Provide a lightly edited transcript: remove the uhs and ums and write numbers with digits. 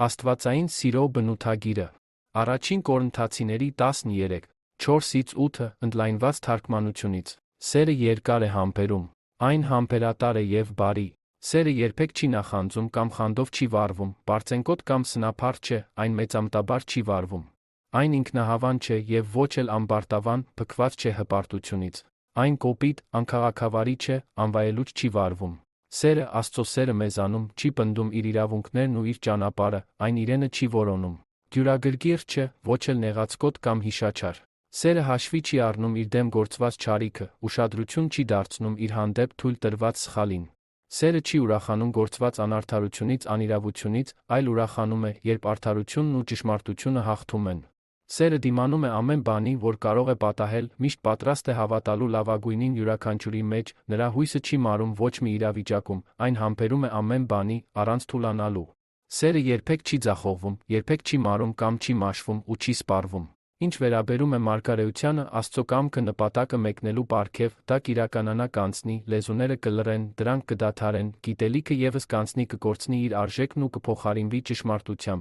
Աստվածային սիրո բնութագիրը։ Առաջին Կորինթացիների 13, 4-8 ընդլայնված թարգմանությունից։ Սերը երկար է համբերում, այն համբերատար է և բարի։ Սերը երբեք չի նախանձում կամ խանդով չի վարվում, պարծենկոտ կամ սնափառ չէ, այն մեծամտաբար չի վարվում։ Այն ինքնահավան չէ և ոչ էլ ամբարտավան, փքված չէ հպարտությունից։ Այն կոպիտ, անքաղաքավարի չէ, անվայելուչ չի վարվում։ Սերը, Աստծո սերը մեզանում, չի պնդում իր իրավունքներն ու իր ճանապարհը, այն իրենը չի որոնում։ Դյուրագրգիռ չէ, ոչ էլ նեղացկոտ կամ հիշաչար։ Սերը հաշվի չի առնում իր դեմ գործված չարիքը, ուշադրություն չի դարձնում իր հանդեպ թույլ տրված սխալին։ Սերը չի ուրախանում գործված անարդարությունից, անիրավությունից, այլ ուրախանում է, երբ արդարությունն ու ճշմարտությունը հաղթում են։ Սերը դիմանում է ամեն բանի, որ կարող է պատահել, միշտ պատրաստ է հավատալու լավագույնին յուրաքանչյուրի մեջ, նրա հույսը չի մարում ոչ մի իրավիճակում, այն համբերում է ամեն բանի, առանց թուլանալու։ Սերը երբեք չի ձախողվում, երբեք չի մարում կամ չի մաշվում ու չի սպառվում։ Ինչ վերաբերում է մարգարեությանը, Աստծո կամքը նպատակը մեկնելու պարգև, դա կիրականանա կանցնի, լեզուները կլռեն, դրանք կդադարեն, գիտելիքը ևս կանցնի կկորցնի իր արժեքն ու կփոխարինվի ճշմարտությամբ,